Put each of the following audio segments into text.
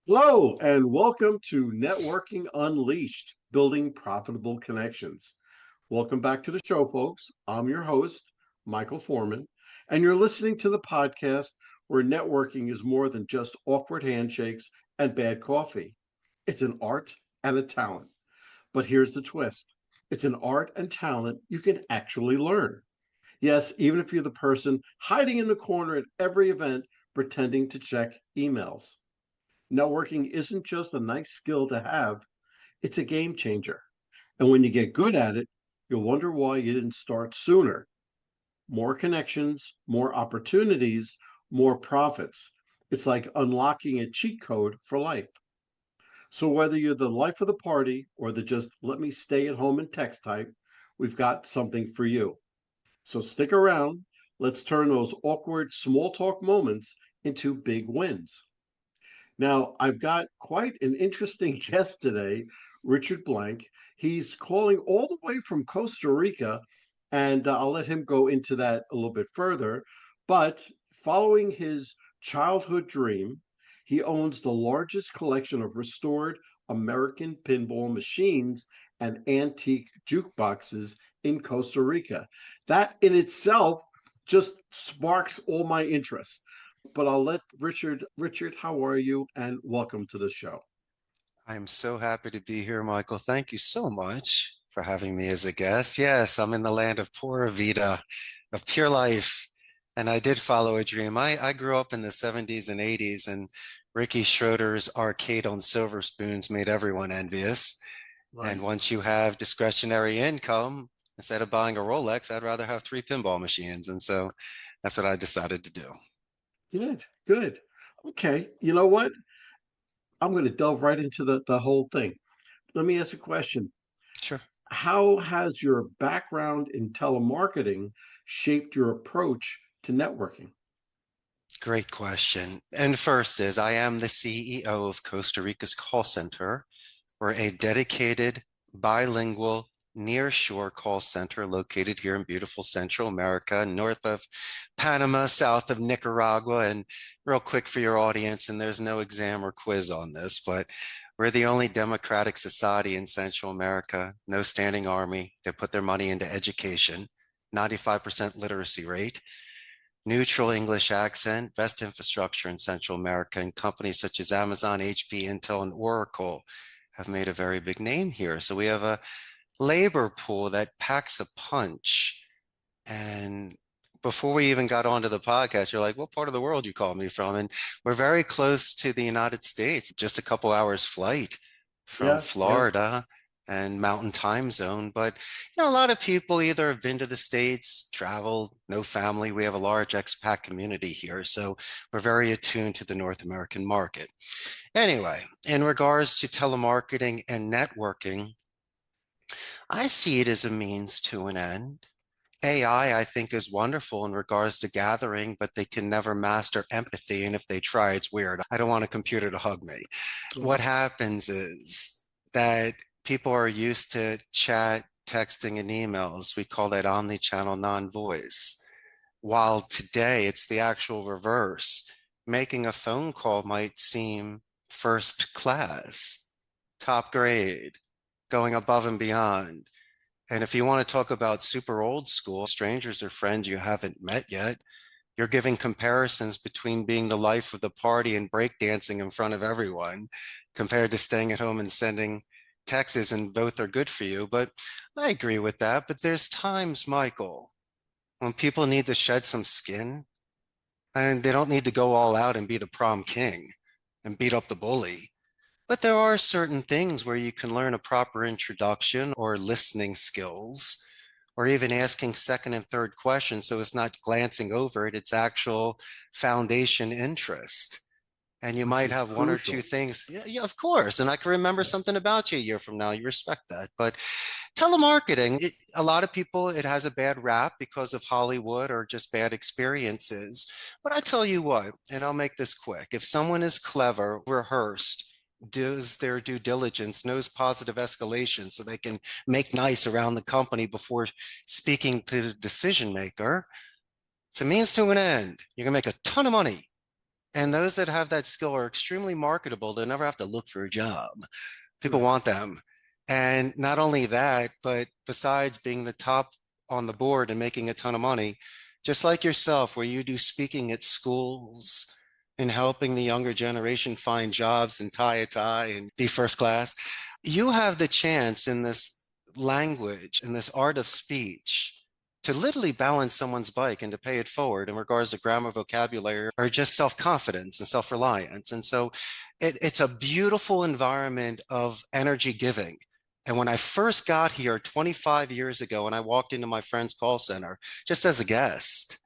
Hello, and welcome to Networking Unleashed, Building Profitable Connections. Welcome back to the show, folks. I'm your host, Michael Forman, and you're listening to the podcast where networking is more than just awkward handshakes and bad coffee. It's an art and a talent. But here's the twist, it's an art and talent you can actually learn. Yes, even if you're the person hiding in the corner at every event pretending to check emails. Networking isn't just a nice skill to have, it's a game changer. And when you get good at it, you'll wonder why you didn't start sooner. More connections, more opportunities, more profits. It's like unlocking a cheat code for life. So, whether you're the life of the party or the just let me stay at home and text type, we've got something for you. So, stick around. Let's turn those awkward small talk moments into big wins. Now, I've got quite an interesting guest today, Richard Blank. He's calling all the way from Costa Rica, and I'll let him go into that a little bit further. But following his childhood dream, he owns the largest collection of restored American pinball machines and antique jukeboxes in Costa Rica. That in itself just sparks all my interest, but I'll let Richard. Richard, how are you? And welcome to the show. I'm so happy to be here, Michael. Thank you so much for having me as a guest. Yes, I'm in the land of pura vida, of pure life. And I did follow a dream. I grew up in the 70s and 80s, and Ricky Schroeder's arcade on silver spoons made everyone envious. And Right. once you have discretionary income, instead of buying a Rolex, I'd rather have three pinball machines. And so that's what I decided to do. Good, good. Okay, you know what? I'm going to delve right into the whole thing. Let me ask a question. Sure. How has your background in telemarketing shaped your approach to networking? Great question. And first is I am the CEO of Costa Rica's call center. We're a dedicated bilingual nearshore call center located here in beautiful Central America, north of Panama, south of Nicaragua. And real quick for your audience, and there's no exam or quiz on this, but we're the only democratic society in Central America, no standing army. They put their money into education, 95% literacy rate, neutral English accent, best infrastructure in Central America, and companies such as Amazon, HP, Intel, and Oracle have made a very big name here. So we have a labor pool that packs a punch. And before we even got onto the podcast, you're like, what part of the world you call me from? And we're very close to the United States, just a couple hours flight from Yeah, yeah. Florida and mountain time zone. But a lot of people either have been to the States, traveled, no family. We have a large expat community here. So we're very attuned to the North American market. Anyway, in regards to telemarketing and networking, I see it as a means to an end. AI, I think, is wonderful in regards to gathering, but they can never master empathy. And if they try, it's weird. I don't want a computer to hug me. What Mhm. happens is that people are used to chat, texting, and emails. We call that omni-channel non-voice. While today it's the actual reverse. Making a phone call might seem first class, top grade, going above and beyond. And if you want to talk about super old school, strangers or friends you haven't met yet, you're giving comparisons between being the life of the party and breakdancing in front of everyone compared to staying at home and sending texts, and both are good for you. But I agree with that. But there's times, Michael, when people need to shed some skin and they don't need to go all out and be the prom king and beat up the bully. But there are certain things where you can learn a proper introduction or listening skills, or even asking second and third questions. So it's not glancing over it, it's actual foundation interest. And you Which might is have one or two crucial. things. Yeah, yeah, of course. And I can remember Yeah. something about you a year from now. You respect that. But telemarketing, a lot of people, it has a bad rap because of Hollywood or just bad experiences. But I tell you what, and I'll make this quick, if someone is clever, rehearsed, does their due diligence, knows positive escalation so they can make nice around the company before speaking to the decision maker, it's a means to an end. You're going to make a ton of money And those that have that skill are extremely marketable. They'll never have to look for a job. People Right. want them. And not only that, but besides being the top on the board and making a ton of money, just like yourself, where you do speaking at schools and helping the younger generation find jobs and tie a tie and be first class, you have the chance in this language, in this art of speech, to literally balance someone's bike and to pay it forward in regards to grammar, vocabulary, or just self-confidence and self-reliance. And so it's a beautiful environment of energy giving. And when I first got here 25 years ago, and I walked into my friend's call center just as a guest,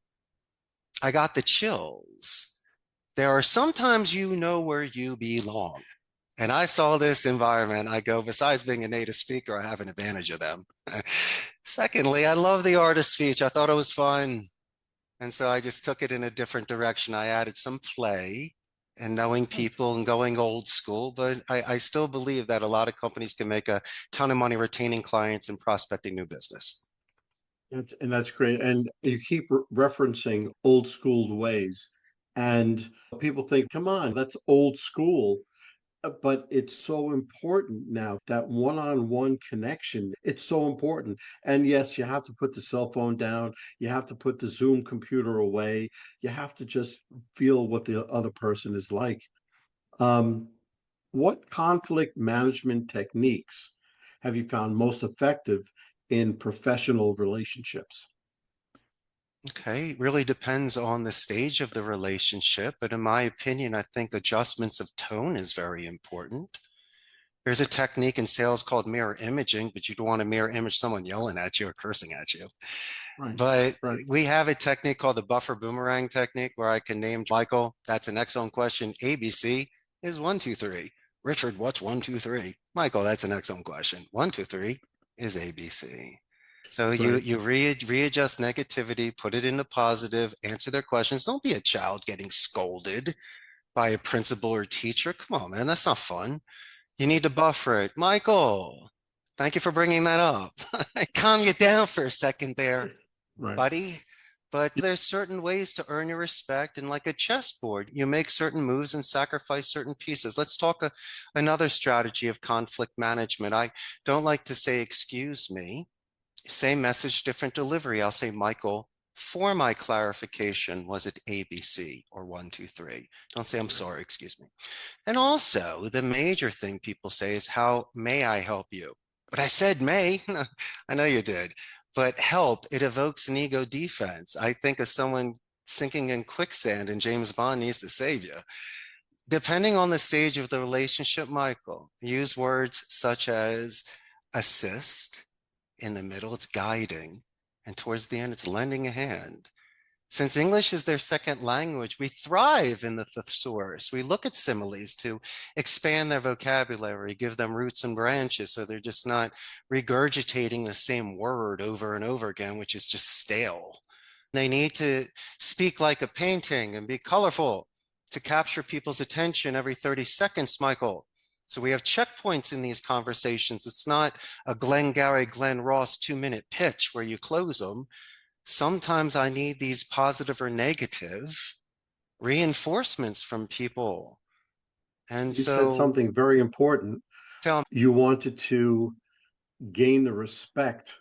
I got the chills. There are sometimes you know where you belong. And I saw this environment. I go, besides being a native speaker, I have an advantage of them. Secondly, I love the art of speech. I thought it was fun. And so I just took it in a different direction. I added some play and knowing people and going old school. But I still believe that a lot of companies can make a ton of money retaining clients and prospecting new business. And that's great. And you keep referencing old school ways. And people think, come on, that's old school. But it's so important now, that one-on-one connection. It's so important. And yes, you have to put the cell phone down. You have to put the Zoom computer away. You have to just feel what the other person is like. Um, what conflict management techniques have you found most effective in professional relationships? Okay, it really depends on the stage of the relationship. But in my opinion, I think adjustments of tone is very important. There's a technique in sales called mirror imaging, but you don't want to mirror image someone yelling at you or cursing at you. Right, But right, we have a technique called the buffer boomerang technique where I can name Michael, that's an excellent question. ABC is 1, 2, 3. Richard, what's 1, 2, 3? Michael, that's an excellent question. 1, 2, 3 is ABC. So you right. you readjust negativity, put it into positive, answer their questions. Don't be a child getting scolded by a principal or teacher. Come on, man, that's not fun. You need to buffer it. Michael, thank you for bringing that up. Calm you down for a second there, Right. buddy. But there's certain ways to earn your respect. And like a chessboard, you make certain moves and sacrifice certain pieces. Let's talk another strategy of conflict management. I don't like to say, excuse me, same message, different delivery. I'll say, Michael, for my clarification, was it ABC or 1, 2, 3? Don't say, I'm Right. sorry, excuse me. And also, the major thing people say is, how may I help you? But I said may. I know you did. But help, it evokes an ego defense. I think of someone sinking in quicksand and James Bond needs to save you. Depending on the stage of the relationship, Michael, use words such as assist. In the middle, it's guiding. And towards the end, it's lending a hand. Since English is their second language, we thrive in the thesaurus. We look at similes to expand their vocabulary, give them roots and branches so they're just not regurgitating the same word over and over again, which is just stale. They need to speak like a painting and be colorful to capture people's attention every 30 seconds, Michael. So we have checkpoints in these conversations. It's not a Glenn Garry, Glenn Ross 2-minute pitch where you close them. Sometimes I need these positive or negative reinforcements from people. And You said so something very important. tell You wanted to gain the respect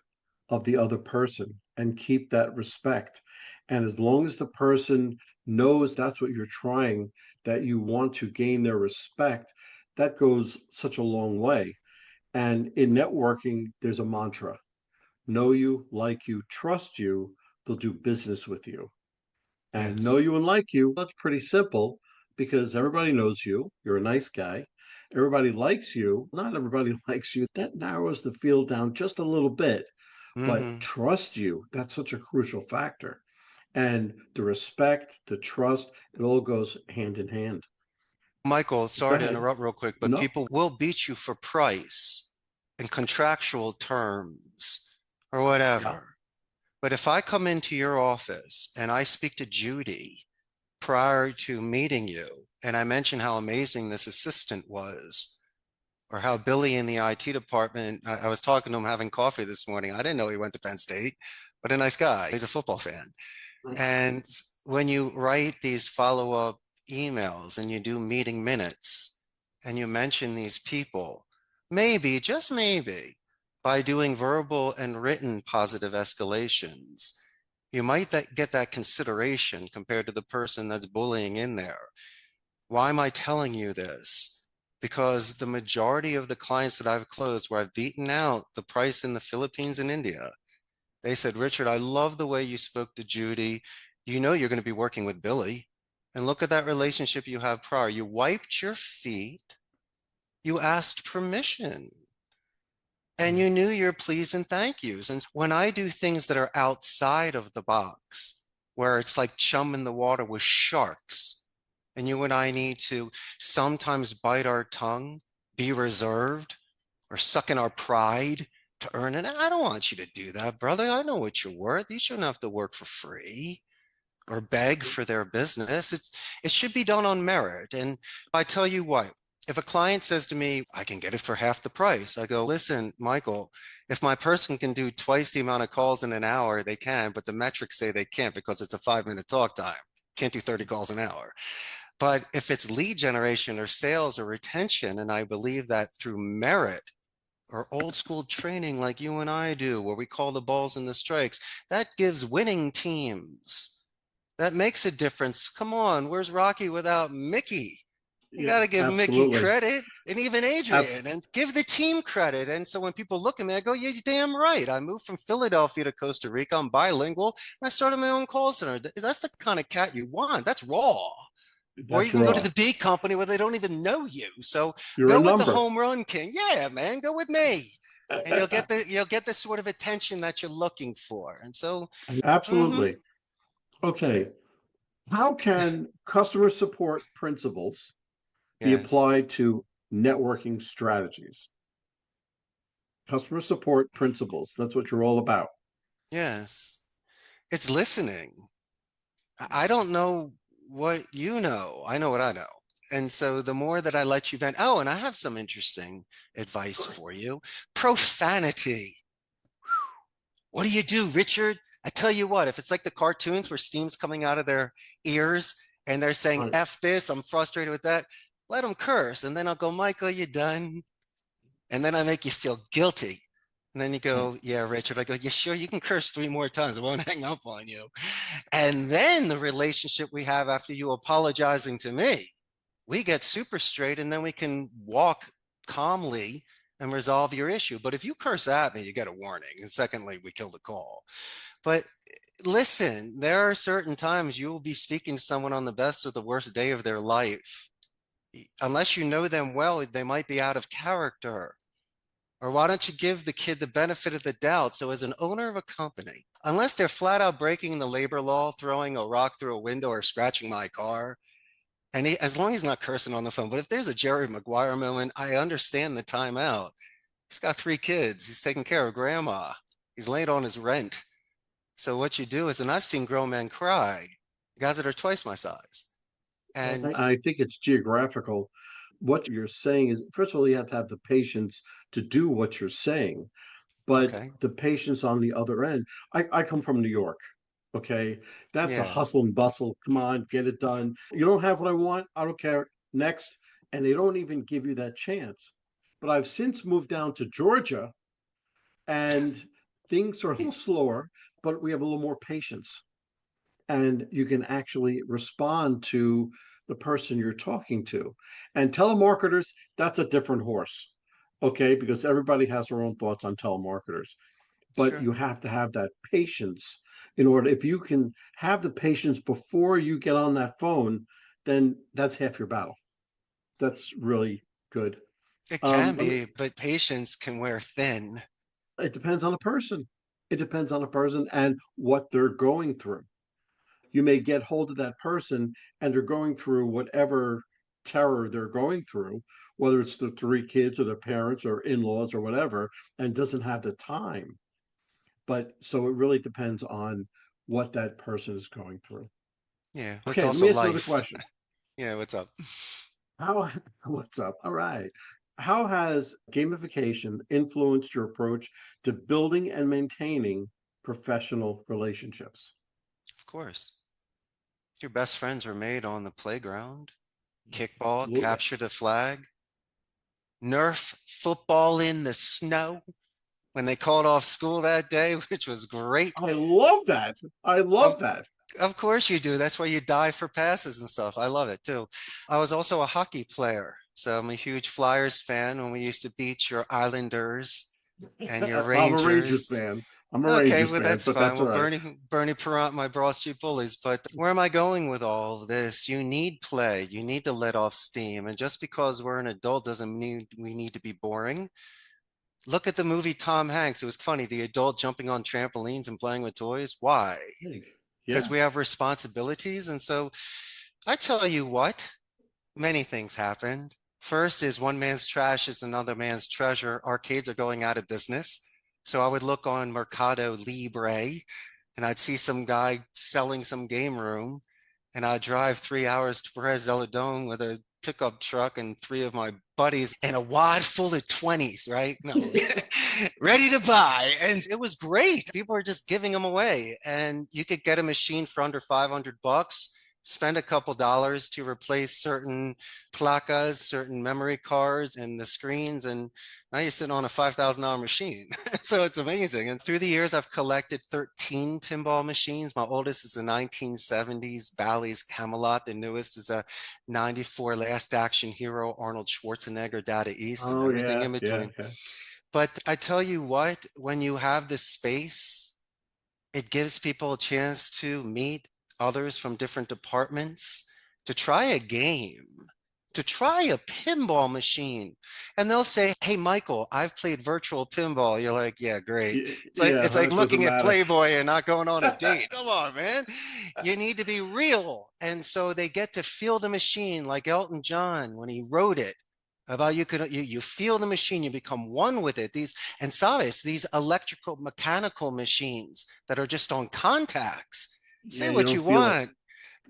of the other person and keep that respect. And as long as the person knows that's what you're trying, that you want to gain their respect, that goes such a long way. And in networking, there's a mantra: know you, like you, trust you, they'll do business with you. And know yes. you and like you, that's pretty simple because everybody knows you. You're a nice guy. Everybody likes you. Not everybody likes you. That narrows the field down just a little bit. But Mm-hmm. trust you, that's such a crucial factor. And the respect, the trust, it all goes hand in hand. Michael, Go sorry to ahead. interrupt real quick, but No. people will beat you for price and contractual terms or Yeah. whatever. But if I come into your office and I speak to Judy prior to meeting you, and I mention how amazing this assistant was, or how Billy in the IT department, I was talking to him having coffee this morning. I didn't know he went to Penn State, but a nice guy. He's a football fan. Right. And when you write these follow-up emails and you do meeting minutes and you mention these people, maybe, just maybe, by doing verbal and written positive escalations, you might get that consideration compared to the person that's bullying in there. Why am I telling you this? Because the majority of the clients that I've closed where I've beaten out the price in the Philippines and India, they said, Richard, I love the way you spoke to Judy. You know you're going to be working with Billy. And look at that relationship you have prior. You wiped your feet. You asked permission. And you knew your please and thank yous. And when I do things that are outside of the box, where it's like chum in the water with sharks, and you and I need to sometimes bite our tongue, be reserved, or suck in our pride to earn it. I don't want you to do that, brother. I know what you're worth. You shouldn't have to work for free or beg for their business. It should be done on merit. And I tell you what, if a client says to me, I can get it for half the price, I go, listen, Michael, if my person can do twice the amount of calls in an hour, they can, but the metrics say they can't because it's a 5-minute talk time. Can't do 30 calls an hour. But if it's lead generation or sales or retention, and I believe that through merit or old school training like you and I do, where we call the balls and the strikes, that gives winning teams. That makes a difference. Come on, where's Rocky without Mickey? You Yeah, got to give Mickey absolutely. credit and even Abs- Adrian and give the team credit. And so when people look at me, I go, you're damn right. I moved from Philadelphia to Costa Rica. I'm bilingual. And I started my own call center. That's the kind of cat you want. That's raw. Or you that's can go to raw. the B company where they don't even know you. So You're a go with the number. home run king. Yeah, man, go with me. And you'll get the sort of attention that you're looking for. And so, mhm, Absolutely. Okay. How can customer support principles be yes, applied to networking strategies? Customer support principles. That's what you're all about. yes, it's listening. I don't know what you know. I know what I know. And so the more that I let you vent, oh, and I have some interesting advice for you. Profanity. What do you do, Richard? I tell you what, if it's like the cartoons where steam's coming out of their ears and they're saying, Right. F this, I'm frustrated with that, let them curse. And then I'll go, Michael, you done? And then I make you feel guilty. And then you go, yeah, Richard. I go, yeah, sure, you can curse 3 more times. I won't hang up on you. And then the relationship we have after you apologizing to me, we get super straight and then we can walk calmly and resolve your issue. But if you curse at me, you get a warning. And secondly, we kill the call. But listen, there are certain times you will be speaking to someone on the best or the worst day of their life. Unless you know them well, they might be out of character. Or why don't you give the kid the benefit of the doubt? So, as an owner of a company, unless they're flat out breaking the labor law, throwing a rock through a window, or scratching my car, and as long as he's not cursing on the phone, but if there's a Jerry Maguire moment, I understand the timeout. He's got 3 kids. He's taking care of grandma. He's late on his rent. So what you do is, and I've seen grown men cry, guys that are twice my size. And I think it's geographical. What you're saying is, first of all, you have to have the patience to do what you're saying, but okay, the patience on the other end. I come from New York. Okay. That's a yeah, hustle and bustle. Come on, get it done. You don't have what I want. I don't care. Next. And they don't even give you that chance. But I've since moved down to Georgia and things are a little slower, but we have a little more patience. And you can actually respond to the person you're talking to. And telemarketers, that's a different horse, okay? Because everybody has their own thoughts on telemarketers, but sure. you have to have that patience in order. If you can have the patience before you get on that phone, then that's half your battle. That's really good. It can Let me, be, but patience can wear thin. it depends on the person. It depends on the person and what they're going through. You may get hold of that person and they're going through whatever terror they're going through, whether it's the 3 kids or their parents or in-laws or whatever, and doesn't have the time. But so it really depends on what that person is going through. Yeah, it's Okay, let also me ask another life. question. Yeah, what's up? How, what's up? All right. How has gamification influenced your approach to building and maintaining professional relationships? Of course. Your best friends were made on the playground. Kickball, Absolutely. capture the flag, Nerf football in the snow when they called off school that day, which was great. I love that. I Of, love that. of course you do. That's why you die for passes and stuff. I love it too. I was also a hockey player. So I'm a huge Flyers fan when we used to beat your Islanders and your I'm a Rangers Rangers. fan. I'm a Okay, Rangers well fan, that's but fine. that's Well, all right. Bernie Perrant, my Broad Street Bullies. But where am I going with all of this? You need play. You need to let off steam. And just because we're an adult doesn't mean we need to be boring. Look at the movie Tom Hanks. It was funny. The adult jumping on trampolines and playing with toys. Why? Because Yeah. we have responsibilities. And so I tell you what, many things happened. First is one man's trash is another man's treasure. Arcades are going out of business. So I would look on Mercado Libre and I'd see some guy selling some game room and I'd drive 3 hours to Perez Zeledon with a pickup truck and three of my buddies and a wad full of 20s, right? No, ready to buy. And it was great. People were just giving them away. And you could get a machine for under $500, spend a couple dollars to replace certain placas, certain memory cards and the screens. And now you're sitting on a $5,000 machine. So it's amazing. And through the years, I've collected 13 pinball machines. My oldest is a 1970s Bally's Camelot. The newest is a 94 Last Action Hero Arnold Schwarzenegger Data East and Oh everything yeah, in yeah, between. yeah. But I tell you what, when you have this space, it gives people a chance to meet others from different departments, to try a game, to try a pinball machine. And they'll say, "Hey, Michael, I've played virtual pinball." You're like, "Yeah, great." It's like Yeah, it's like it doesn't looking at matter. Playboy and not going on a date. Come on, man. You need to be real. And so they get to feel the machine like Elton John when he wrote it about you feel the machine, you become one with it. These and sabes, these electrical mechanical machines that are just on contacts. Yeah, Say you what don't you feel it. want.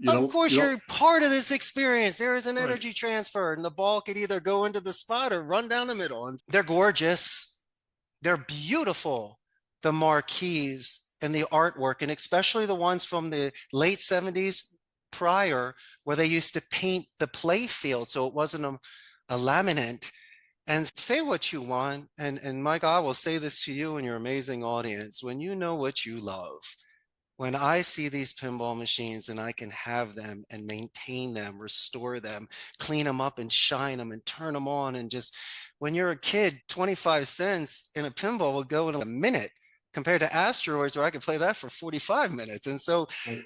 Of course, You don't you're part of this experience. There is an right. energy transfer, and the ball could either go into the spot or run down the middle. And they're gorgeous. They're beautiful. The marquees and the artwork, and especially the ones from the late 70s prior, where they used to paint the play field so it wasn't a laminate. And say what you want. And Mike, I will say this to you and your amazing audience. When you know what you love, when I see these pinball machines and I can have them and maintain them, restore them, clean them up and shine them and turn them on, and just when you're a kid, 25 cents in a pinball will go in a minute compared to asteroids where I could play that for 45 minutes. And so Right.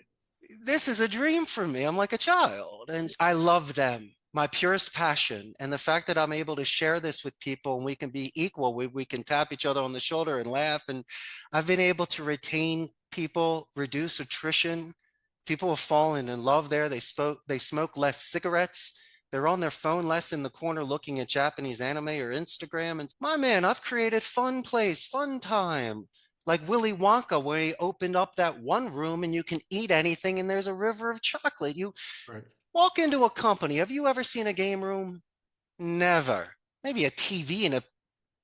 this is a dream for me. I'm like a child and I love them. My purest passion. And the fact that I'm able to share this with people and we can be equal, we can tap each other on the shoulder and laugh. And I've been able to retain people, reduce attrition. People have fallen in love there. They smoke less cigarettes. They're on their phone less in the corner looking at Japanese anime or Instagram. And my man, I've created fun place, fun time like Willy Wonka, where he opened up that one room and you can eat anything and there's a river of chocolate. You Right. walk into a company. Have you ever seen a game room? Never. Maybe a TV and a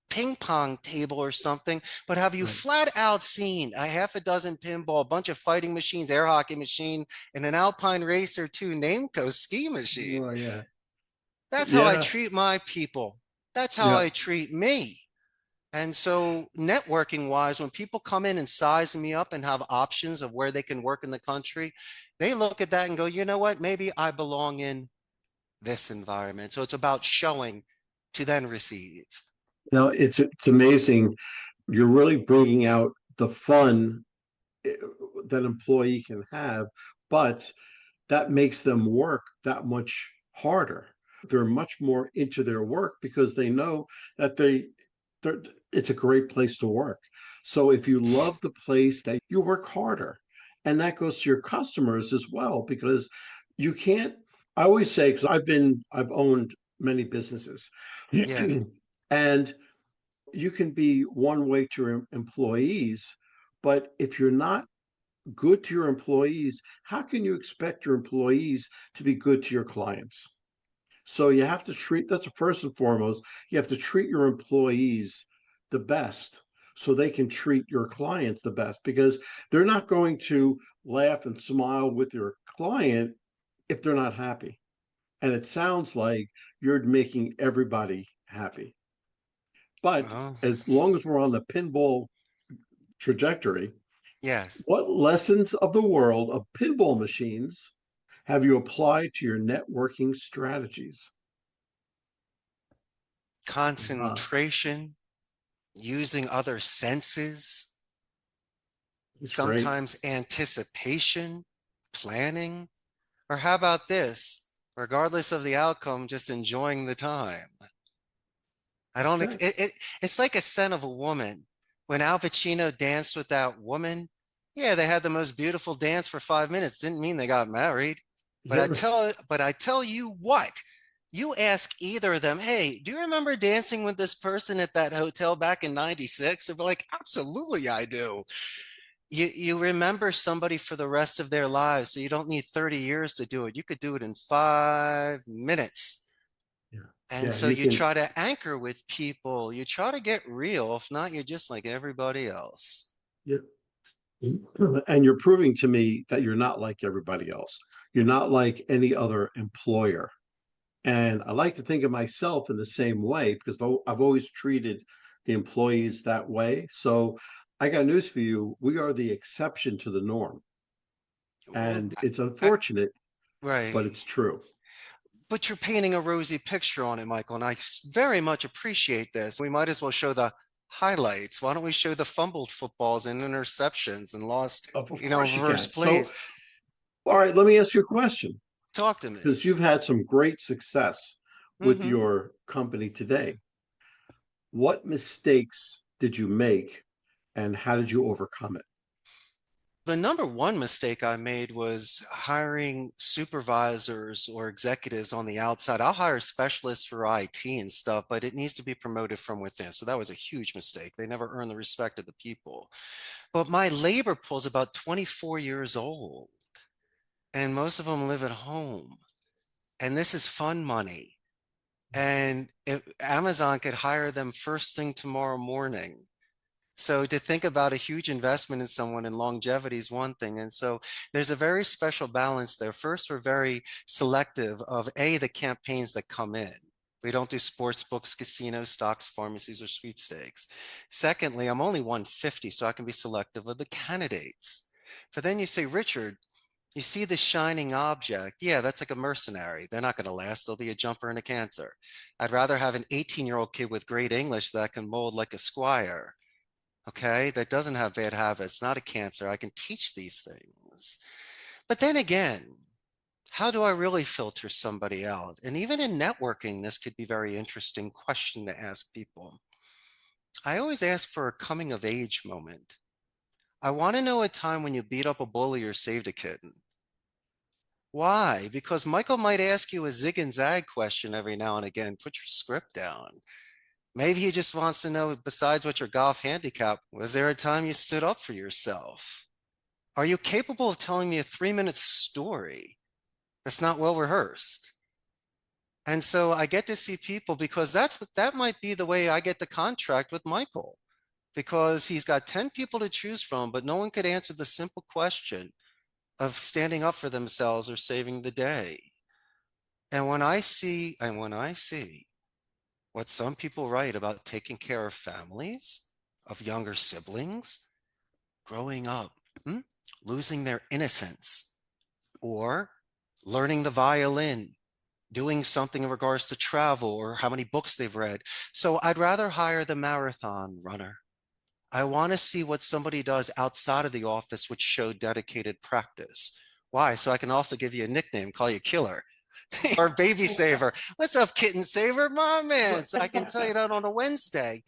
ping pong table or something, but have you Right. flat out seen a half a dozen pinball, a bunch of fighting machines, air hockey machine, and an Alpine Racer 2 Nameco ski machine? Oh yeah. That's how I Yeah. treat my people. That's how Yeah. I treat me. And so, networking wise, when people come in and size me up and have options of where they can work in the country, they look at that and go, you know what? Maybe I belong in this environment. So, it's about showing to then receive. No, it's amazing. You're really bringing out the fun eh, that an employee can have, but that makes them work that much harder. They're much more into their work because they know that they're, it's a great place to work. So if you love the place, that you work harder, and that goes to your customers as well because you can't. I always say because I've owned many businesses, Yeah. and you can be one way to your employees, but if you're not good to your employees, how can you expect your employees to be good to your clients? So you have to treat, that's the first and foremost, you have to treat your employees the best so they can treat your clients the best because they're not going to laugh and smile with your client if they're not happy. And it sounds like you're making everybody happy. But Well, as long as we're on the pinball trajectory, yes. what lessons of the world of pinball machines have you applied to your networking strategies? Ah, Concentration, using other senses, that's great. sometimes anticipation, planning, or how about this? Regardless of the outcome, just enjoying the time. I don't, That's it. it's like a scent of a woman. When Al Pacino danced with that woman, yeah, they had the most beautiful dance for 5 minutes. Didn't mean they got married. Yeah, But I tell you what, you ask either of them, hey, do you remember dancing with this person at that hotel back in 96? They'll be like, absolutely, I do. You remember somebody for the rest of their lives, so you don't need 30 years to do it. You could do it in 5 minutes. yeah, And yeah. so You you can, try to anchor with people, you try to get real. If not, you're just like everybody else. yeah. And you're proving to me that you're not like everybody else. You're not like any other employer. And I like to think of myself in the same way because I've always treated the employees that way. So I got news for you. We are the exception to the norm. Well, And it's I, unfortunate, but right. it's true. But you're painting a rosy picture on it, Michael, and I very much appreciate this. We might as well show the highlights. Why don't we show the fumbled footballs and interceptions and lost, Of course you reverse can. So, plays? all right, let me ask you a question Talk to me. because you've had some great success with Hmm. your company today. What mistakes did you make and how did you overcome it? The number one mistake I made was hiring supervisors or executives on the outside. I'll hire specialists for IT and stuff, but it needs to be promoted from within. So that was a huge mistake. They never earn the respect of the people. But my labor pool is about 24 years old, and most of them live at home. And this is fun money. And Amazon could hire them first thing tomorrow morning. So to think about a huge investment in someone and longevity is one thing. And so there's a very special balance there. First, we're very selective of the campaigns that come in. We don't do sports books, casinos, stocks, pharmacies, or sweepstakes. Secondly, I'm only 150, so I can be selective of the candidates. But then you say, Richard, you see the shining object. Yeah, that's like a mercenary. They're not going to last. They'll be a jumper and a cancer. I'd rather have an 18-year-old kid with great English that can mold like a squire, okay, that doesn't have bad habits, not a cancer. I can teach these things. But then again, how do I really filter somebody out? And even in networking, this could be a very interesting question to ask people. I always ask for a coming of age moment. I want to know a time when you beat up a bully or saved a kitten. Why? Because Michael might ask you a zig and zag question every now and again. Put your script down. Maybe he just wants to know, besides what your golf handicap, was there a time you stood up for yourself? Are you capable of telling me a 3 minute story that's not well rehearsed? And so I get to see people because that might be the way I get the contract with Michael, because he's got 10 people to choose from, but no one could answer the simple question of standing up for themselves or saving the day. And when I see what some people write about taking care of families, of younger siblings, growing up, hmm, losing their innocence, or learning the violin, doing something in regards to travel or how many books they've read. So I'd rather hire the marathon runner. I want to see what somebody does outside of the office, which show dedicated practice. Why? So I can also give you a nickname, call you Killer or Baby Saver. What's up, Kitten Saver? My man. So I can tell you that on a Wednesday.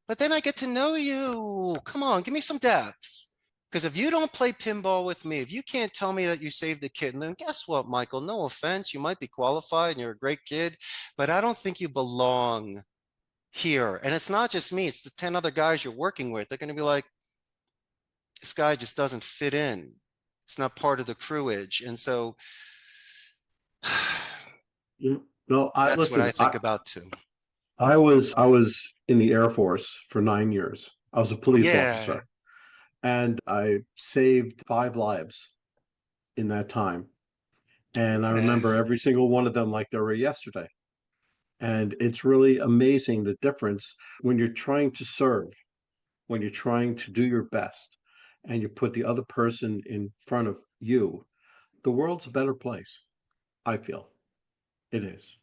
But then I get to know you. Come on, give me some depth. Because if you don't play pinball with me, if you can't tell me that you saved a kitten, then guess what, Michael? No offense. You might be qualified and you're a great kid, but I don't think you belong here. And it's not just me, it's the 10 other guys you're working with. They're going to be like, this guy just doesn't fit in. It's not part of the crewage. And so You no, I that's what listen, I think about too. I was in the Air Force for 9 years. I was a police Yeah. officer and I saved 5 lives in that time. And I remember Yes. every single one of them like they were yesterday. And it's really amazing the difference when you're trying to serve, when you're trying to do your best, and you put the other person in front of you. The world's a better place, I feel. It is.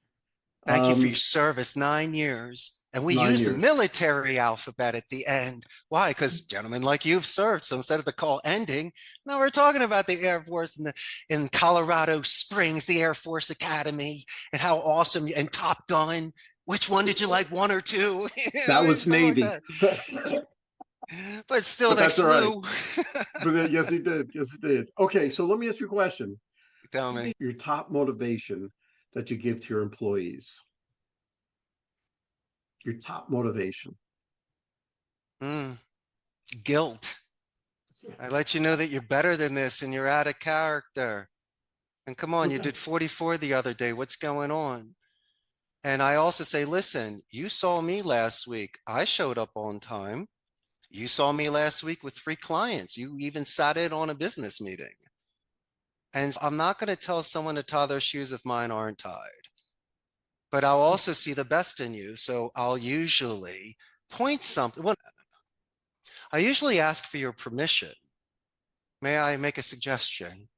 Thank you for your Um, service, 9 years. And we nine use the years. military alphabet at the end. Why? Because gentlemen like you've served. So instead of the call ending, now we're talking about the Air Force in Colorado Springs, the Air Force Academy, and how awesome and Top Gun. Which one did you like, one or two? That was Stuff like Navy. that. But still, But they that's all right. flew. But yes, he did. Yes, he did. Okay, so let me ask you a question. Tell me. Your top motivation that you give to your employees. Your top motivation. Mm, guilt. I let you know that you're better than this and you're out of character. And come on, you Okay. did 44 the other day. What's going on? And I also say, listen, you saw me last week. I showed up on time. You saw me last week with 3 clients. You even sat in on a business meeting. And I'm not going to tell someone to tie their shoes if mine aren't tied, but I'll also see the best in you. So I'll usually point something. Well, I usually ask for your permission. May I make a suggestion?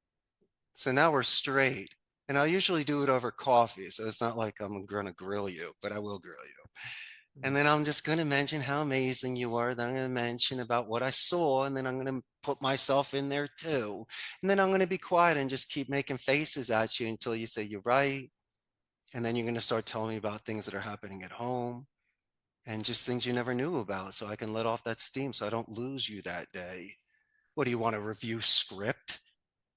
So now we're straight. And I'll usually do it over coffee. So it's not like I'm going to grill you, but I will grill you. And then I'm just going to mention how amazing you are. Then I'm going to mention about what I saw. And then I'm going to put myself in there too. And then I'm going to be quiet and just keep making faces at you until you say you're right. And then you're going to start telling me about things that are happening at home and just things you never knew about. So I can let off that steam so I don't lose you that day. What do you want to review script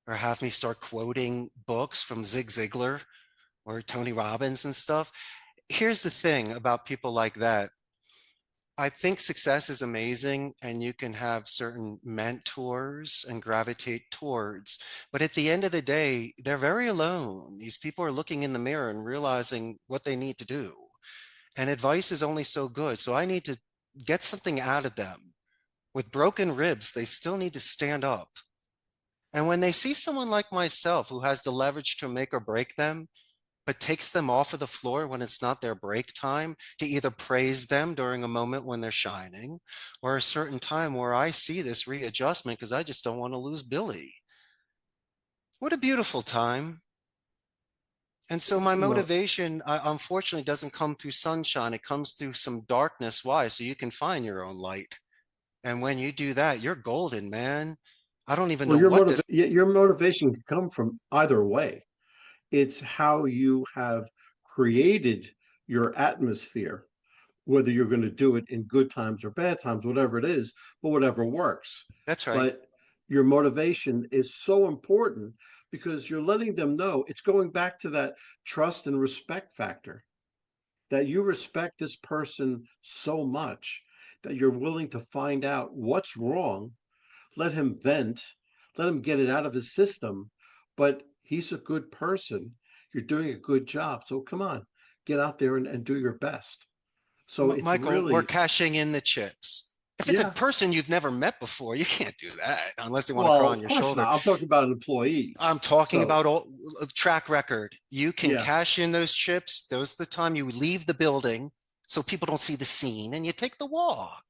or have me start quoting books from Zig Ziglar or Tony Robbins and stuff? Here's the thing about people like that. I think success is amazing and you can have certain mentors and gravitate towards, but at the end of the day, they're very alone. These people are looking in the mirror and realizing what they need to do. And advice is only so good. So I need to get something out of them. With broken ribs, they still need to stand up. And when they see someone like myself who has the leverage to make or break them, but takes them off of the floor when it's not their break time, to either praise them during a moment when they're shining or a certain time where I see this readjustment because I just don't want to lose Billy. What a beautiful time. And so my Well, motivation, unfortunately, doesn't come through sunshine. It comes through some darkness. Why? So you can find your own light. And when you do that, you're golden, man. I don't even well, know what this. your motivation can come from either way. It's how you have created your atmosphere, whether you're going to do it in good times or bad times, whatever it is, but whatever works. That's right. But your motivation is so important because you're letting them know it's going back to that trust and respect factor that you respect this person so much that you're willing to find out what's wrong, let him vent, let him get it out of his system. But he's a good person. You're doing a good job. So come on, get out there and do your best. So it's Michael, we're really, cashing in the chips. If it's a yeah. person you've never met before, you can't do that unless they want to Well, crawl on of your course shoulder. not. I'm talking about an employee. I'm talking So about all, track record. You can yeah, cash in those chips. Those are the time you leave the building so people don't see the scene and you take the walk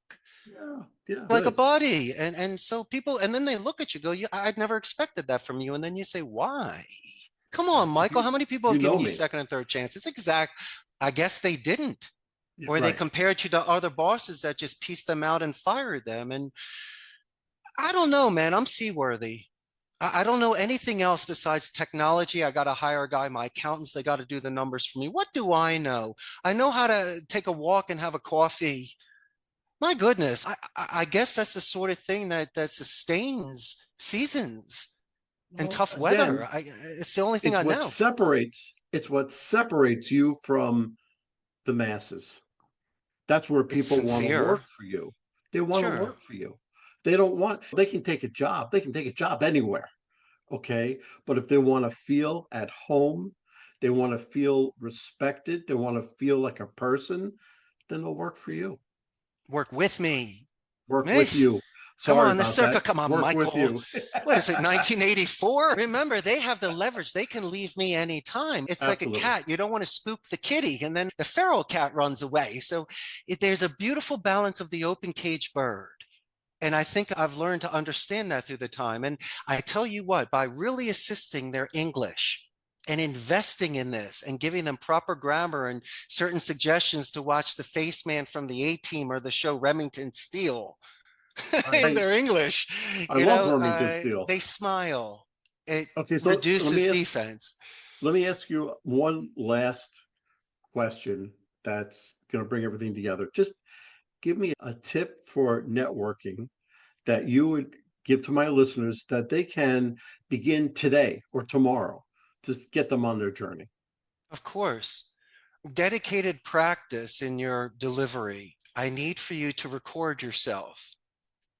yeah, yeah. like a Good. buddy. And so people, and then they look at you, go, I'd never expected that from you. And then you say, why? Come on, Michael. You How many people you have know given you me. second and third chances? Exact. I guess they didn't. Yeah, Or they right. compared you to other bosses that just pieced them out and fired them. And I don't know, man. I'm seaworthy. I don't know anything else besides technology. I got to hire a guy. My accountants, they got to do the numbers for me. What do I know? I know how to take a walk and have a coffee. My goodness, I guess that's the sort of thing that sustains seasons and Well, tough weather. again, It's the only thing I know. it's what separates you from the masses. That's where It's people want to sincere. work for you. They want to Sure. work for you. They don't want, they can take a job. They can take a job anywhere. Okay. But if they want to feel at home, they want to feel respected, they want to feel like a person, then they'll work for you, Work with me. work Me. with you. Come Sorry on, the about that. circa. Come on, Work with Michael. you. What is it, 1984? Remember, they have the leverage. They can leave me anytime. It's like a Absolutely. cat. You don't want to spook the kitty, and then the feral cat runs away. So there's a beautiful balance of the open cage bird. And I think I've learned to understand that through the time. And I tell you what, by really assisting their English and investing in this and giving them proper grammar and certain suggestions to watch The Face Man from the A-Team or the show Remington Steele in I, their English, I love Remington Steele. they smile. It Okay, so reduces defense. let me ask you one last question that's going to bring everything together. Just give me a tip for networking that you would give to my listeners that they can begin today or tomorrow to get them on their journey. Of course, dedicated practice in your delivery. I need for you to record yourself.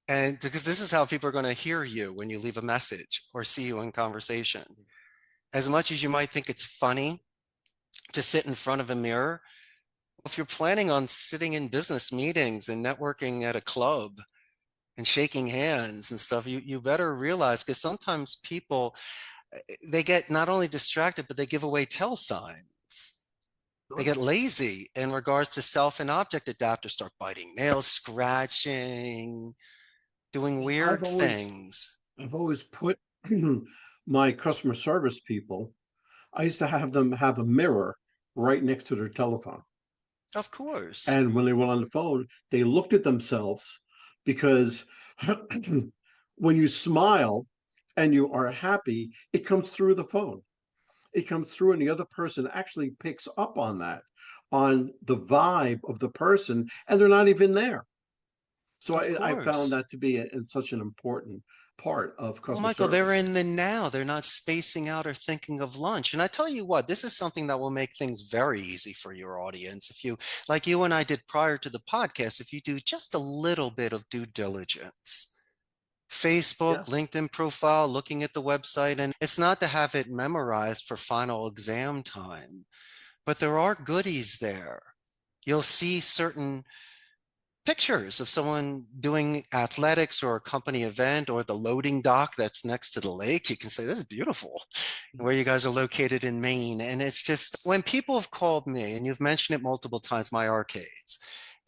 And because this is how people are going to hear you when you leave a message or see you in conversation. As much as you might think it's funny to sit in front of a mirror, if you're planning on sitting in business meetings and networking at a club and shaking hands and stuff, you better realize, because sometimes people, they get not only distracted, but they give away tell signs. They get lazy in regards to self and object adapters, start biting nails, scratching, doing weird things. I've always put my customer service people, I used to have them have a mirror right next to their telephone. Of course. And when they went on the phone, they looked at themselves because when you smile and you are happy, it comes through the phone. It comes through, and the other person actually picks up on that, on the vibe of the person, and they're not even there. So Of I found course. that to be such an important part of Well, customer Michael, they're service. in the now. They're not spacing out or thinking of lunch. And I tell you what, this is something that will make things very easy for your audience. If you, like you and I did prior to the podcast, if you do just a little bit of due diligence, Facebook, Yes. LinkedIn profile, looking at the website, and it's not to have it memorized for final exam time, but there are goodies there. You'll see certain pictures of someone doing athletics or a company event or the loading dock that's next to the lake. You can say, this is beautiful, where you guys are located in Maine. And it's just, when people have called me, and you've mentioned it multiple times, my arcades,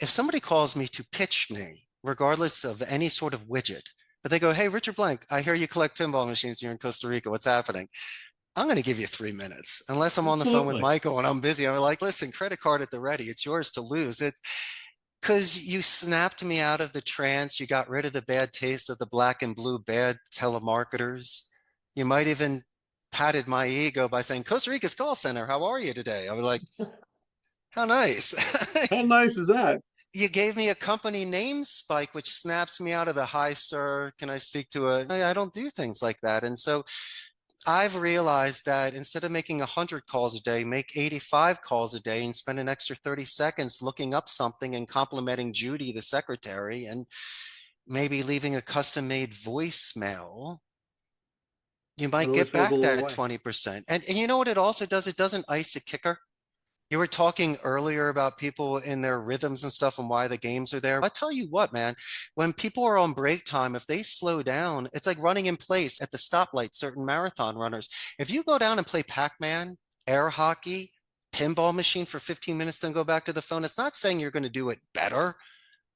if somebody calls me to pitch me, regardless of any sort of widget, but they go, hey, Richard Blank, I hear you collect pinball machines here in Costa Rica. What's happening? I'm going to give you 3 minutes, unless I'm on the phone with Absolutely. Michael and I'm busy. I'm like, listen, credit card at the ready. It's yours to lose. It's because you snapped me out of the trance. You got rid of the bad taste of the black and blue bad telemarketers. You might even patted my ego by saying, Costa Rica's call center, how are you today? I was like, how nice. How nice is that? You gave me a company name spike, which snaps me out of the hi, sir. Can I speak to a? I don't do things like that. And so I've realized that instead of making 100 calls a day, make 85 calls a day and spend an extra 30 seconds looking up something and complimenting Judy, the secretary, and maybe leaving a custom made voicemail. You It might always get goes a back long that way. 20%. And you know what it also does? It doesn't ice a kicker. You were talking earlier about people in their rhythms and stuff and why the games are there. I tell you what, man, when people are on break time, if they slow down, it's like running in place at the stoplight, certain marathon runners. If you go down and play Pac-Man, air hockey, pinball machine for 15 minutes, then go back to the phone, it's not saying you're going to do it better,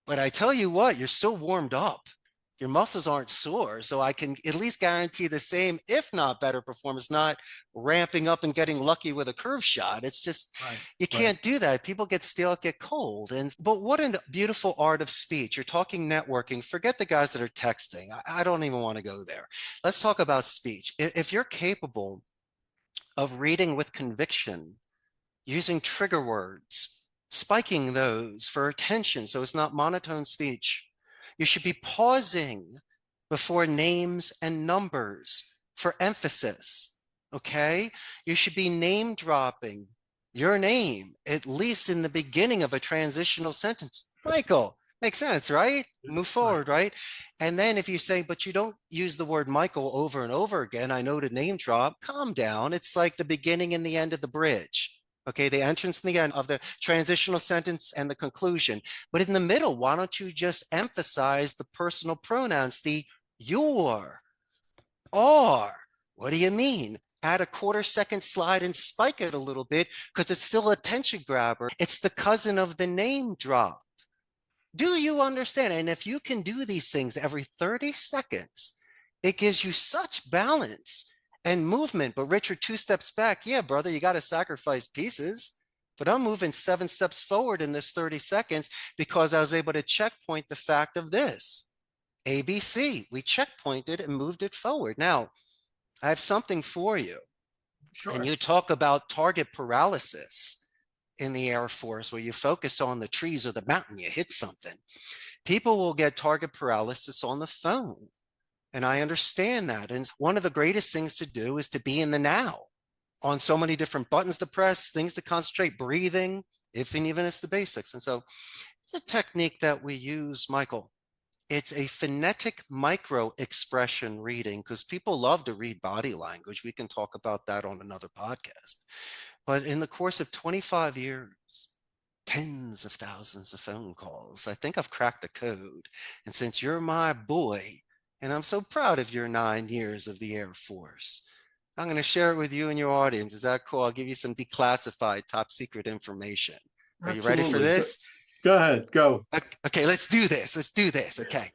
but I tell you what, you're still warmed up. Your muscles aren't sore. So I can at least guarantee the same, if not better performance, not ramping up and getting lucky with a curve shot. It's just, Right. you Right. can't do that. People get stale, get cold. But what a beautiful art of speech. You're talking networking. Forget the guys that are texting. I don't even want to go there. Let's talk about speech. If you're capable of reading with conviction, using trigger words, spiking those for attention so it's not monotone speech. You should be pausing before names and numbers for emphasis, okay? You should be name dropping your name, at least in the beginning of a transitional sentence. Michael, makes sense, right? Move Right. forward, right? And then if you say, but you don't use the word Michael over and over again, I know to name drop, calm down. It's like the beginning and the end of the bridge. Okay, the entrance and the end of the transitional sentence and the conclusion. But in the middle, why don't you just emphasize the personal pronouns, the your, are? What do you mean? Add a quarter-second slide and spike it a little bit because it's still a attention grabber. It's the cousin of the name drop. Do you understand? And if you can do these things every 30 seconds, it gives you such balance and movement. But Richard, 2 steps back. Yeah, brother, you got to sacrifice pieces. But I'm moving 7 steps forward in this 30 seconds because I was able to checkpoint the fact of this. ABC, we checkpointed and moved it forward. Now, I have something for you. Sure. And you talk about target paralysis in the Air Force, where you focus on the trees or the mountain, you hit something. People will get target paralysis on the phone. And I understand that. And one of the greatest things to do is to be in the now, on so many different buttons to press, things to concentrate, breathing, if and even it's the basics. And so it's a technique that we use, Michael. It's a phonetic micro expression reading, because people love to read body language. We can talk about that on another podcast. But in the course of 25 years, tens of thousands of phone calls, I think I've cracked the code. And since you're my boy, and I'm so proud of your 9 years of the Air Force, I'm going to share it with you and your audience. Is that cool? I'll give you some declassified top secret information. Are you ready for this? Go ahead, go. Okay, let's do this. Let's do this. Okay.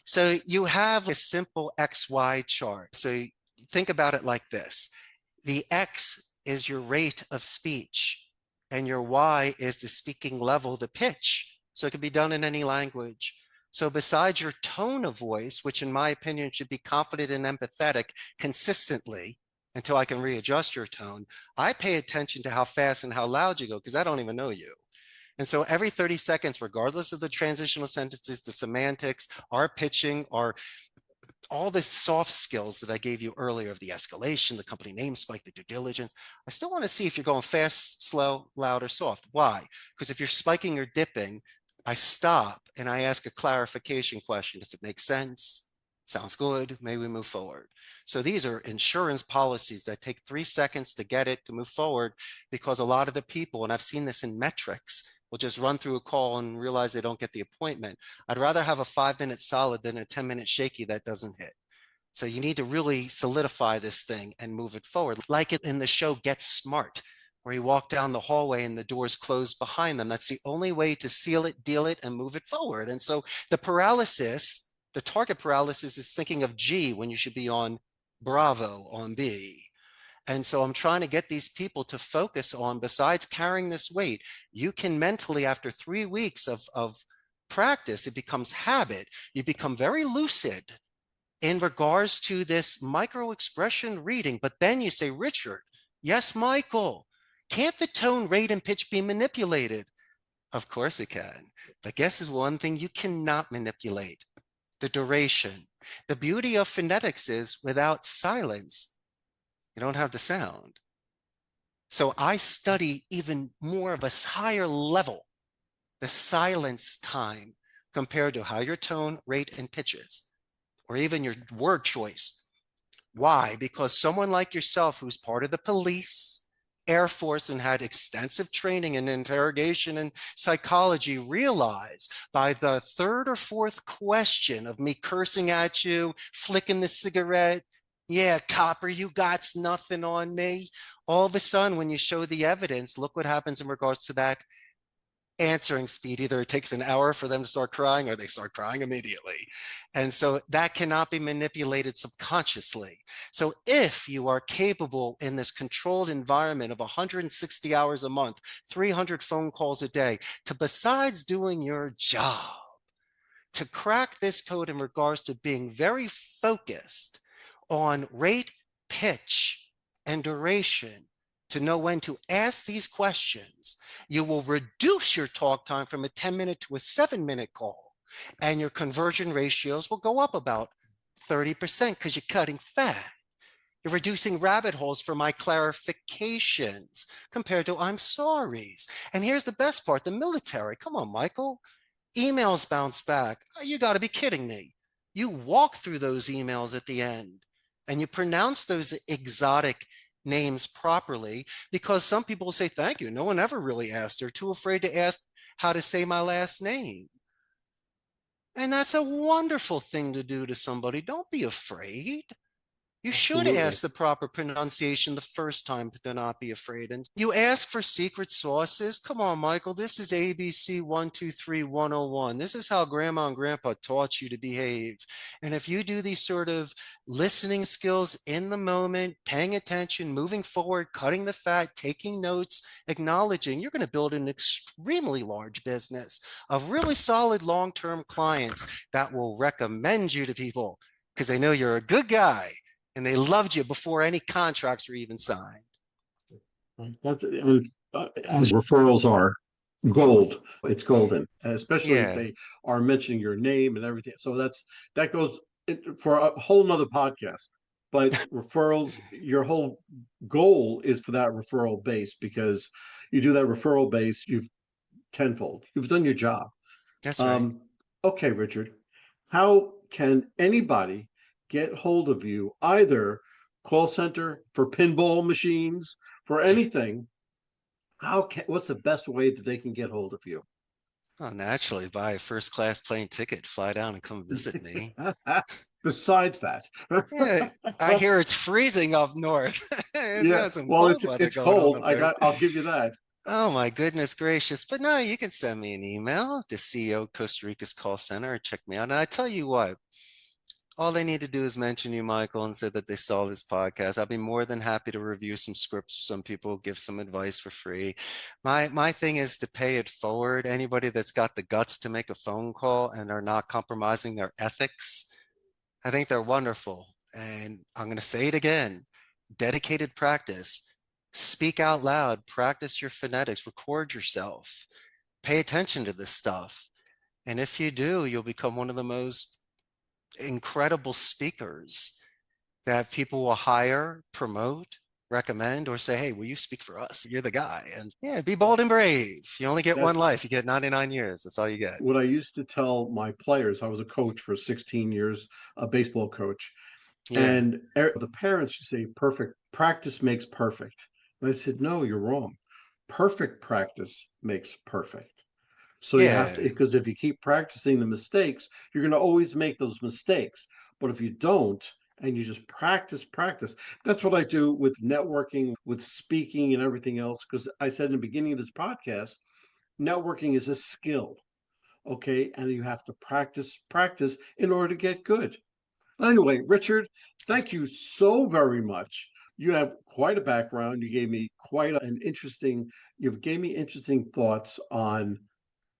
So you have a simple XY chart. So think about it like this. The X is your rate of speech, and your Y is the speaking level, the pitch. So it can be done in any language. So besides your tone of voice, which in my opinion should be confident and empathetic consistently until I can readjust your tone, I pay attention to how fast and how loud you go, because I don't even know you. And so every 30 seconds, regardless of the transitional sentences, the semantics, our pitching, our all the soft skills that I gave you earlier of the escalation, the company name spike, the due diligence, I still want to see if you're going fast, slow, loud, or soft. Why? Because if you're spiking or dipping, I stop and I ask a clarification question. If it makes sense, sounds good, may we move forward? So these are insurance policies that take 3 seconds to get it to move forward, because a lot of the people, and I've seen this in metrics, will just run through a call and realize they don't get the appointment. I'd rather have a 5-minute solid than a 10-minute shaky that doesn't hit. So you need to really solidify this thing and move it forward. Like it in the show Get Smart, where you walk down the hallway and the doors close behind them. That's the only way to seal it, deal it, and move it forward. And so the paralysis, the target paralysis, is thinking of G when you should be on Bravo on B. And so I'm trying to get these people to focus on, besides carrying this weight, you can mentally, after 3 weeks of practice, it becomes habit. You become very lucid in regards to this micro expression reading. But then you say, Richard, yes, Michael, can't the tone, rate, and pitch be manipulated? Of course it can. But guess is one thing you cannot manipulate: the duration. The beauty of phonetics is without silence, you don't have the sound. So I study even more of a higher level, the silence time, compared to how your tone, rate, and pitch is, or even your word choice. Why? Because someone like yourself, who's part of the police, Air Force, and had extensive training in interrogation and psychology, realize by the 3rd or 4th question of me cursing at you, flicking the cigarette, yeah, copper, you got nothing on me. All of a sudden, when you show the evidence, look what happens in regards to that answering speed. Either it takes an hour for them to start crying, or they start crying immediately. And so that cannot be manipulated subconsciously. So if you are capable in this controlled environment of 160 hours a month, 300 phone calls a day, to, besides doing your job, to crack this code in regards to being very focused on rate, pitch, and duration, to know when to ask these questions, you will reduce your talk time from a 10-minute to a 7-minute call, and your conversion ratios will go up about 30% because you're cutting fat. You're reducing rabbit holes for my clarifications compared to I'm sorry's. And here's the best part: the military. Come on, Michael. Emails bounce back. You got to be kidding me. You walk through those emails at the end, and you pronounce those exotic names properly, because some people will say thank you. No one ever really asked. They're too afraid to ask how to say my last name. And that's a wonderful thing to do to somebody. Don't be afraid. You should Absolutely. ask the proper pronunciation the first time to not be afraid. And you ask for secret sauces. Come on, Michael. This is ABC 123 101. This is how grandma and grandpa taught you to behave. And if you do these sort of listening skills in the moment, paying attention, moving forward, cutting the fat, taking notes, acknowledging, you're going to build an extremely large business of really solid long term clients that will recommend you to people because they know you're a good guy and they loved you before any contracts were even signed. That's as referrals are gold. It's golden, especially if Yeah, they are mentioning your name and everything. So that goes for a whole nother podcast. But referrals, your whole goal is for that referral base because you do that referral base, you've tenfold. You've done your job. that's right. Um, okay, Richard, how can anybody get hold of you? Either call center for pinball machines, for anything. What's the best way that they can get hold of you? Oh, naturally, buy a first class plane ticket, fly down and come visit me. Besides that, Yeah, I hear it's freezing up north. It's yeah, got some well, cold it's weather it's going on cold. up there. I'll give you that. Oh my goodness gracious. But no, you can send me an email to CEO Costa Rica's call center or check me out. And I tell you what, all they need to do is mention you, Michael, and say that they saw this podcast. I'll be more than happy to review some scripts for some people, give some advice for free. My thing is to pay it forward. Anybody that's got the guts to make a phone call and are not compromising their ethics, I think they're wonderful. And I'm going to say it again, dedicated practice. Speak out loud, practice your phonetics, record yourself, pay attention to this stuff. And if you do, you'll become one of the most incredible speakers that people will hire, promote, recommend, or say, hey, will you speak for us? You're the guy. And yeah, be bold and brave. You only get one That's life. You get 99 years. That's all you get. what I used to tell my players. I was a coach for 16 years, a baseball coach. Yeah. And the parents used to say, perfect practice makes perfect. And I said, no, you're wrong. Perfect practice makes perfect. So you have to, Yeah. because if you keep practicing the mistakes, you're going to always make those mistakes. But if you don't, and you just practice, that's what I do with networking, with speaking, and everything else. Because I said in the beginning of this podcast, networking is a skill, okay? And you have to practice in order to get good. Anyway, Richard, thank you so very much. You have quite a background. You gave me you gave me interesting thoughts on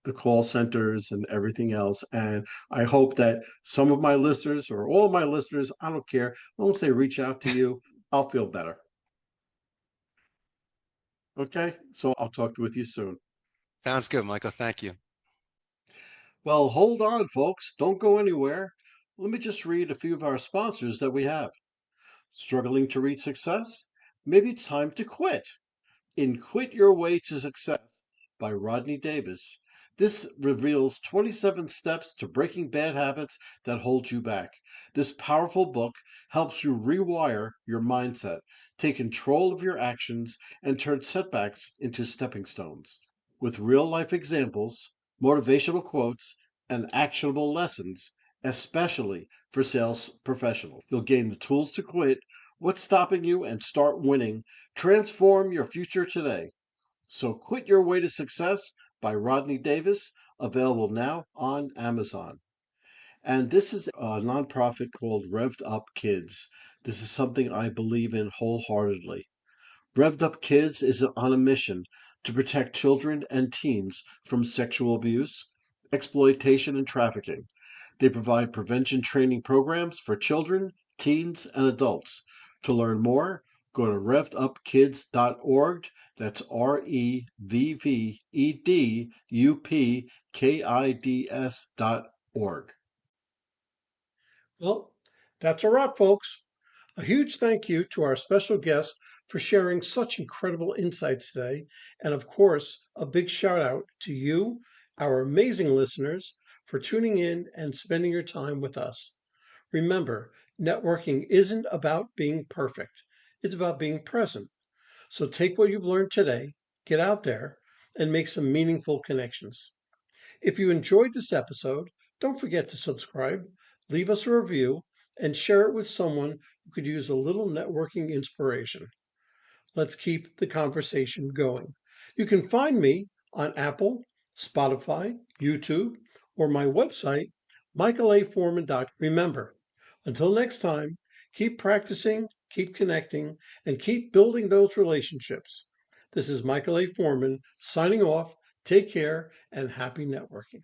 the call centers and everything else. And I hope that some of my listeners or all of my listeners, I don't care, once they reach out to you, I'll feel better. Okay. So I'll talk with you soon. Sounds good, Michael. Thank you. Well, hold on, folks. Don't go anywhere. Let me just read a few of our sponsors that we have. Struggling to reach success? Maybe it's time to quit. In Quit Your Way to Success by Rodney Davis, this reveals 27 steps to breaking bad habits that hold you back. This powerful book helps you rewire your mindset, take control of your actions, and turn setbacks into stepping stones. With real life examples, motivational quotes, and actionable lessons, especially for sales professionals, you'll gain the tools to quit, what's stopping you, and start winning. Transform your future today. So Quit Your Way to Success by Rodney Davis, available now on Amazon. And this is a nonprofit called Revved Up Kids. This is something I believe in wholeheartedly. Revved Up Kids is on a mission to protect children and teens from sexual abuse, exploitation, and trafficking. They provide prevention training programs for children, teens, and adults. To learn more, go to revvedupkids.org. That's REVVEDUPKIDS.org. Well, that's a wrap, folks. A huge thank you to our special guest for sharing such incredible insights today. And of course, a big shout out to you, our amazing listeners, for tuning in and spending your time with us. Remember, networking isn't about being perfect, It's about being present. So take what you've learned today, get out there, and make some meaningful connections. If you enjoyed this episode, don't forget to subscribe, leave us a review, and share it with someone who could use a little networking inspiration. Let's keep the conversation going. You can find me on Apple, Spotify, YouTube, or my website, michaelaforman.com. Remember, until next time, keep practicing, keep connecting, and keep building those relationships. This is Michael A. Forman signing off. Take care and happy networking.